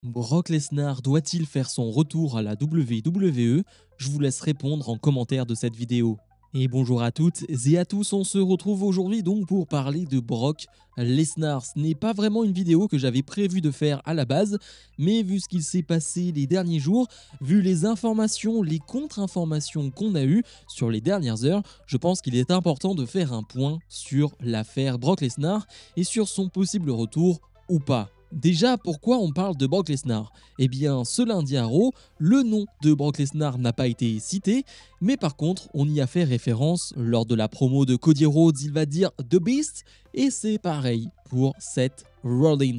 Brock Lesnar doit-il faire son retour à la WWE? Je vous laisse répondre en commentaire de cette vidéo. Et bonjour à toutes et à tous, on se retrouve aujourd'hui donc pour parler de Brock Lesnar. Ce n'est pas vraiment une vidéo que j'avais prévu de faire à la base, mais vu ce qu'il s'est passé les derniers jours, vu les informations, les contre-informations qu'on a eues sur les dernières heures, je pense qu'il est important de faire un point sur l'affaire Brock Lesnar et sur son possible retour ou pas. Déjà, pourquoi on parle de Brock Lesnar? Eh bien, ce lundi à Raw, le nom de Brock Lesnar n'a pas été cité, mais par contre, on y a fait référence lors de la promo de Cody Rhodes, il va dire The Beast, et c'est pareil pour Seth Rollins.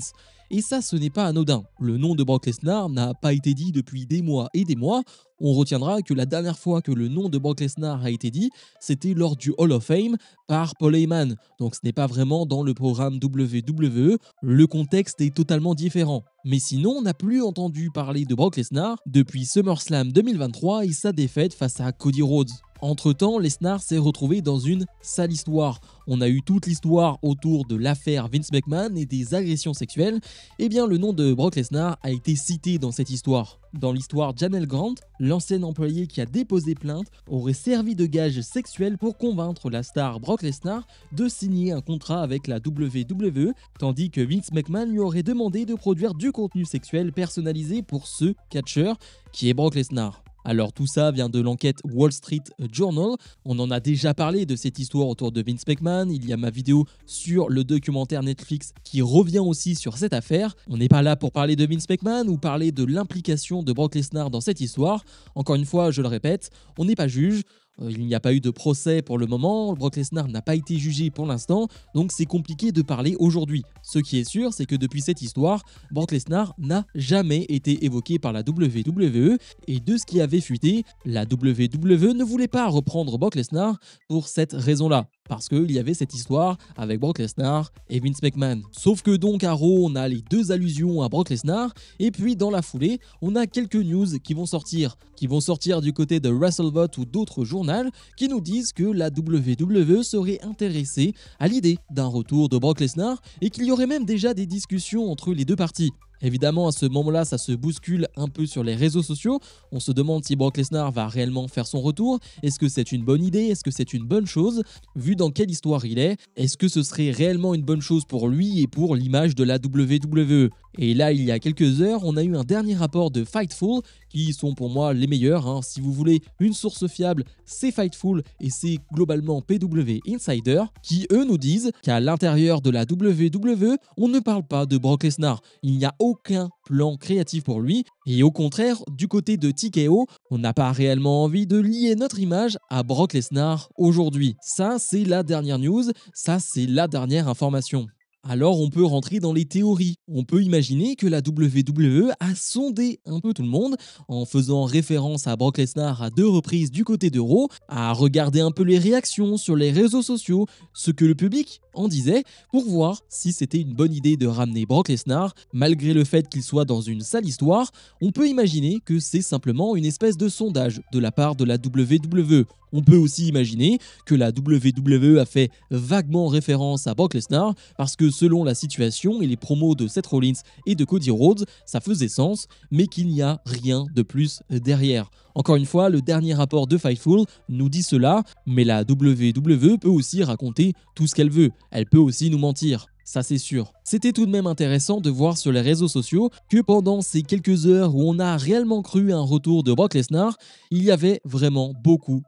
Et ça, ce n'est pas anodin. Le nom de Brock Lesnar n'a pas été dit depuis des mois et des mois. On retiendra que la dernière fois que le nom de Brock Lesnar a été dit, c'était lors du Hall of Fame par Paul Heyman. Donc ce n'est pas vraiment dans le programme WWE. Le contexte est totalement différent. Mais sinon, on n'a plus entendu parler de Brock Lesnar depuis SummerSlam 2023 et sa défaite face à Cody Rhodes. Entre-temps, Lesnar s'est retrouvé dans une sale histoire. On a eu toute l'histoire autour de l'affaire Vince McMahon et des agressions sexuelles. Eh bien, le nom de Brock Lesnar a été cité dans cette histoire. Dans l'histoire, Janelle Grant, l'ancienne employée qui a déposé plainte, aurait servi de gage sexuel pour convaincre la star Brock Lesnar de signer un contrat avec la WWE, tandis que Vince McMahon lui aurait demandé de produire du contenu sexuel personnalisé pour ce catcheur qui est Brock Lesnar. Alors tout ça vient de l'enquête Wall Street Journal, on en a déjà parlé de cette histoire autour de Vince McMahon, il y a ma vidéo sur le documentaire Netflix qui revient aussi sur cette affaire. On n'est pas là pour parler de Vince McMahon ou parler de l'implication de Brock Lesnar dans cette histoire. Encore une fois, je le répète, on n'est pas juge. Il n'y a pas eu de procès pour le moment, Brock Lesnar n'a pas été jugé pour l'instant, donc c'est compliqué de parler aujourd'hui. Ce qui est sûr, c'est que depuis cette histoire, Brock Lesnar n'a jamais été évoqué par la WWE, et de ce qui avait fuité, la WWE ne voulait pas reprendre Brock Lesnar pour cette raison-là. Parce qu'il y avait cette histoire avec Brock Lesnar et Vince McMahon. Sauf que donc à Raw, on a les deux allusions à Brock Lesnar, et puis dans la foulée, on a quelques news qui vont sortir du côté de WrestleVote ou d'autres journaux, qui nous disent que la WWE serait intéressée à l'idée d'un retour de Brock Lesnar et qu'il y aurait même déjà des discussions entre les deux parties. Évidemment, à ce moment-là, ça se bouscule un peu sur les réseaux sociaux. On se demande si Brock Lesnar va réellement faire son retour. Est-ce que c'est une bonne idée? Est-ce que c'est une bonne chose? Vu dans quelle histoire il est-ce que ce serait réellement une bonne chose pour lui et pour l'image de la WWE? Et là, il y a quelques heures, on a eu un dernier rapport de Fightful, qui sont pour moi les meilleurs. Si vous voulez une source fiable, c'est Fightful et c'est globalement PW Insider, qui eux nous disent qu'à l'intérieur de la WWE, on ne parle pas de Brock Lesnar. Il n'y a aucun plan créatif pour lui, et au contraire, du côté de TKO, on n'a pas réellement envie de lier notre image à Brock Lesnar aujourd'hui. Ça, c'est la dernière news, ça, c'est la dernière information. Alors on peut rentrer dans les théories. On peut imaginer que la WWE a sondé un peu tout le monde en faisant référence à Brock Lesnar à deux reprises du côté de Raw, à regarder un peu les réactions sur les réseaux sociaux, ce que le public en disait, pour voir si c'était une bonne idée de ramener Brock Lesnar, malgré le fait qu'il soit dans une sale histoire. On peut imaginer que c'est simplement une espèce de sondage de la part de la WWE. On peut aussi imaginer que la WWE a fait vaguement référence à Brock Lesnar parce que selon la situation et les promos de Seth Rollins et de Cody Rhodes, ça faisait sens, mais qu'il n'y a rien de plus derrière. Encore une fois, le dernier rapport de Fightful nous dit cela, mais la WWE peut aussi raconter tout ce qu'elle veut. Elle peut aussi nous mentir. Ça c'est sûr. C'était tout de même intéressant de voir sur les réseaux sociaux que pendant ces quelques heures où on a réellement cru à un retour de Brock Lesnar, il y avait vraiment beaucoup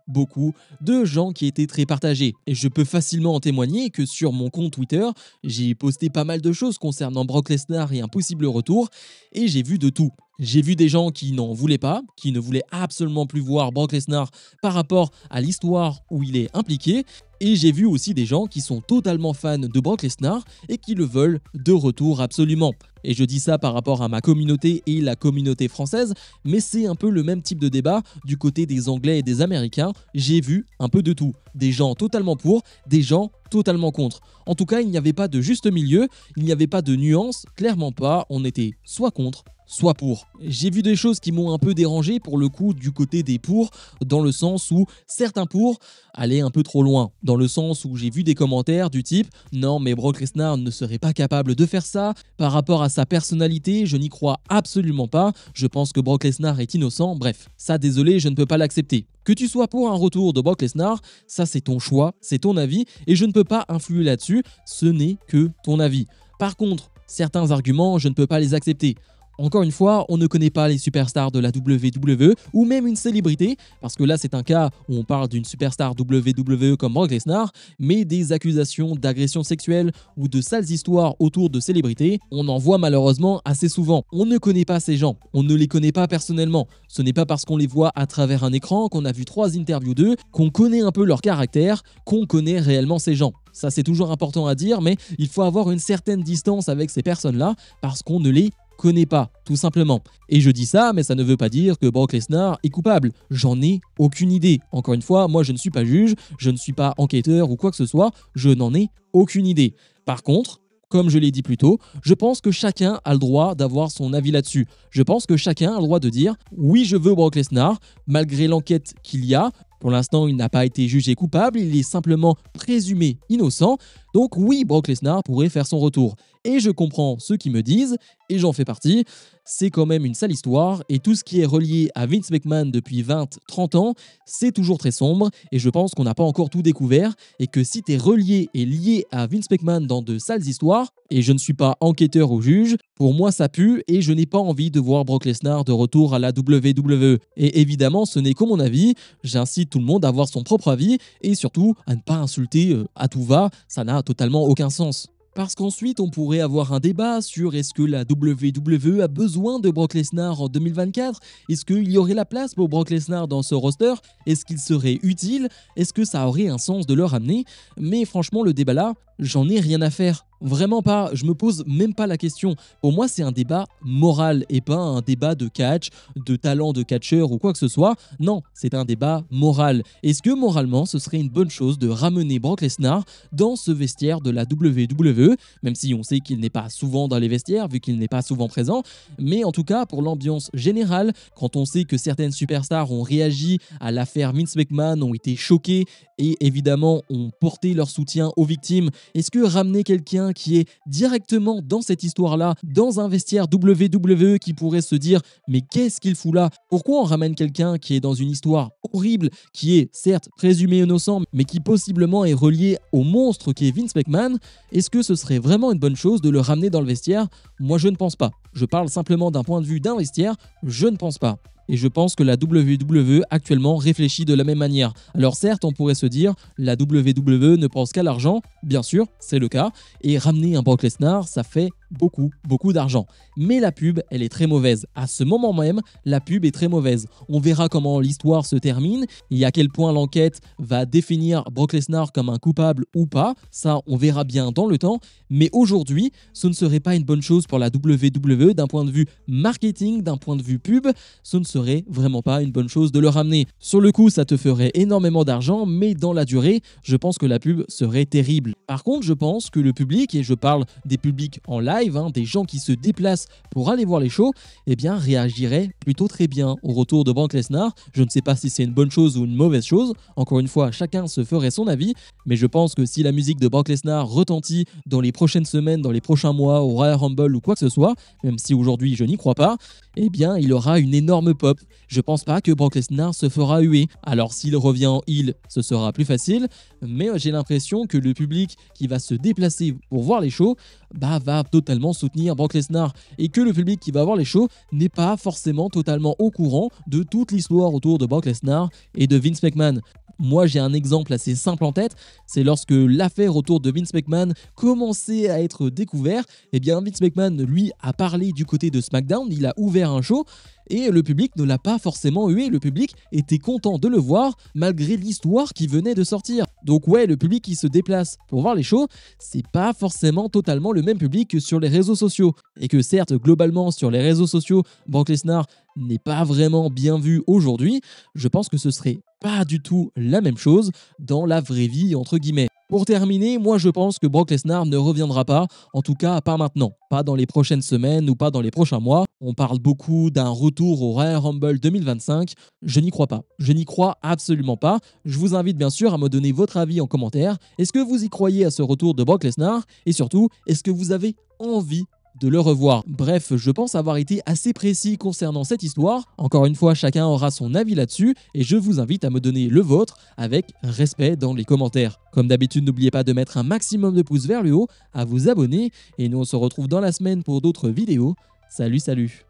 de gens qui étaient très partagés. Et je peux facilement en témoigner que sur mon compte Twitter, j'ai posté pas mal de choses concernant Brock Lesnar et un possible retour, et j'ai vu de tout. J'ai vu des gens qui n'en voulaient pas, qui ne voulaient absolument plus voir Brock Lesnar par rapport à l'histoire où il est impliqué. Et j'ai vu aussi des gens qui sont totalement fans de Brock Lesnar et qui le veulent de retour absolument. Et je dis ça par rapport à ma communauté et la communauté française, mais c'est un peu le même type de débat du côté des Anglais et des Américains. J'ai vu un peu de tout. Des gens totalement pour, des gens totalement contre. En tout cas, il n'y avait pas de juste milieu, il n'y avait pas de nuance, clairement pas. On était soit contre, soit pour. J'ai vu des choses qui m'ont un peu dérangé pour le coup du côté des pour, dans le sens où certains pour allaient un peu trop loin, dans le sens où j'ai vu des commentaires du type « Non mais Brock Lesnar ne serait pas capable de faire ça, par rapport à sa personnalité, je n'y crois absolument pas. Je pense que Brock Lesnar est innocent. Bref, ça désolé, je ne peux pas l'accepter. Que tu sois pour un retour de Brock Lesnar, ça c'est ton choix, c'est ton avis et je ne peux pas influer là-dessus, ce n'est que ton avis. Par contre, certains arguments, je ne peux pas les accepter. Encore une fois, on ne connaît pas les superstars de la WWE ou même une célébrité, parce que là c'est un cas où on parle d'une superstar WWE comme Brock Lesnar, mais des accusations d'agression sexuelle ou de sales histoires autour de célébrités, on en voit malheureusement assez souvent. On ne connaît pas ces gens, on ne les connaît pas personnellement. Ce n'est pas parce qu'on les voit à travers un écran, qu'on a vu 3 interviews d'eux, qu'on connaît un peu leur caractère, qu'on connaît réellement ces gens. Ça c'est toujours important à dire, mais il faut avoir une certaine distance avec ces personnes-là parce qu'on ne les connaît pas, tout simplement. Et je dis ça, mais ça ne veut pas dire que Brock Lesnar est coupable. J'en ai aucune idée. Encore une fois, moi je ne suis pas juge, je ne suis pas enquêteur ou quoi que ce soit, je n'en ai aucune idée. Par contre, comme je l'ai dit plus tôt, je pense que chacun a le droit d'avoir son avis là-dessus. Je pense que chacun a le droit de dire « oui, je veux Brock Lesnar », malgré l'enquête qu'il y a. Pour l'instant, il n'a pas été jugé coupable, il est simplement présumé innocent. Donc oui, Brock Lesnar pourrait faire son retour. Et je comprends ceux qui me disent, et j'en fais partie, c'est quand même une sale histoire, et tout ce qui est relié à Vince McMahon depuis 20-30 ans, c'est toujours très sombre, et je pense qu'on n'a pas encore tout découvert, et que si tu es relié et lié à Vince McMahon dans de sales histoires, et je ne suis pas enquêteur ou juge, pour moi ça pue, et je n'ai pas envie de voir Brock Lesnar de retour à la WWE. Et évidemment, ce n'est que mon avis, j'incite tout le monde à avoir son propre avis, et surtout à ne pas insulter à tout va, ça n'a totalement aucun sens. Parce qu'ensuite, on pourrait avoir un débat sur est-ce que la WWE a besoin de Brock Lesnar en 2024 ? Est-ce qu'il y aurait la place pour Brock Lesnar dans ce roster ? Est-ce qu'il serait utile ? Est-ce que ça aurait un sens de le ramener ? Mais franchement, le débat là, j'en ai rien à faire. Vraiment pas, je me pose même pas la question. Pour moi, c'est un débat moral et pas un débat de catch, de talent de catcheur ou quoi que ce soit. Non, c'est un débat moral. Est-ce que moralement, ce serait une bonne chose de ramener Brock Lesnar dans ce vestiaire de la WWE, même si on sait qu'il n'est pas souvent dans les vestiaires, vu qu'il n'est pas souvent présent, mais en tout cas, pour l'ambiance générale, quand on sait que certaines superstars ont réagi à l'affaire Vince McMahon, ont été choqués et évidemment ont porté leur soutien aux victimes, est-ce que ramener quelqu'un qui est directement dans cette histoire-là, dans un vestiaire WWE qui pourrait se dire « mais qu'est-ce qu'il fout là ? Pourquoi on ramène quelqu'un qui est dans une histoire horrible, qui est certes présumé innocent, mais qui possiblement est relié au monstre qui est Vince McMahon ? Est-ce que ce serait vraiment une bonne chose de le ramener dans le vestiaire ? Moi je ne pense pas. Je parle simplement d'un point de vue d'un vestiaire, je ne pense pas. Et je pense que la WWE actuellement réfléchit de la même manière. Alors certes, on pourrait se dire, la WWE ne pense qu'à l'argent, bien sûr, c'est le cas, et ramener un Brock Lesnar, ça fait beaucoup d'argent. Mais la pub, elle est très mauvaise. À ce moment même, la pub est très mauvaise. On verra comment l'histoire se termine et à quel point l'enquête va définir Brock Lesnar comme un coupable ou pas. Ça, on verra bien dans le temps. Mais aujourd'hui, ce ne serait pas une bonne chose pour la WWE d'un point de vue marketing, d'un point de vue pub. Ce ne serait vraiment pas une bonne chose de le ramener. Sur le coup, ça te ferait énormément d'argent, mais dans la durée, je pense que la pub serait terrible. Par contre, je pense que le public, et je parle des publics en live, des gens qui se déplacent pour aller voir les shows, eh bien réagiraient plutôt très bien au retour de Brock Lesnar. Je ne sais pas si c'est une bonne chose ou une mauvaise chose. Encore une fois, chacun se ferait son avis, mais je pense que si la musique de Brock Lesnar retentit dans les prochaines semaines, dans les prochains mois, au Royal Rumble ou quoi que ce soit, même si aujourd'hui je n'y crois pas, eh bien il aura une énorme pop. Je pense pas que Brock Lesnar se fera huer. Alors s'il revient en heel, ce sera plus facile, mais j'ai l'impression que le public qui va se déplacer pour voir les shows va totalement soutenir Brock Lesnar et que le public qui va voir les shows n'est pas forcément totalement au courant de toute l'histoire autour de Brock Lesnar et de Vince McMahon. Moi, j'ai un exemple assez simple en tête, c'est lorsque l'affaire autour de Vince McMahon commençait à être découverte, eh bien Vince McMahon, lui, a parlé du côté de SmackDown, il a ouvert un show et le public ne l'a pas forcément hué, le public était content de le voir malgré l'histoire qui venait de sortir. Donc ouais, le public qui se déplace pour voir les shows, c'est pas forcément totalement le même public que sur les réseaux sociaux. Et que certes, globalement, sur les réseaux sociaux, Brock Lesnar n'est pas vraiment bien vu aujourd'hui, je pense que ce serait pas du tout la même chose dans la vraie vie, entre guillemets. Pour terminer, moi je pense que Brock Lesnar ne reviendra pas, en tout cas pas maintenant, pas dans les prochaines semaines ou pas dans les prochains mois. On parle beaucoup d'un retour au Royal Rumble 2025, je n'y crois pas, je n'y crois absolument pas. Je vous invite bien sûr à me donner votre avis en commentaire. Est-ce que vous y croyez à ce retour de Brock Lesnar? Et surtout, est-ce que vous avez envie de le revoir. Bref, je pense avoir été assez précis concernant cette histoire. Encore une fois, chacun aura son avis là-dessus et je vous invite à me donner le vôtre avec respect dans les commentaires. Comme d'habitude, n'oubliez pas de mettre un maximum de pouces vers le haut, à vous abonner et nous on se retrouve dans la semaine pour d'autres vidéos. Salut, salut!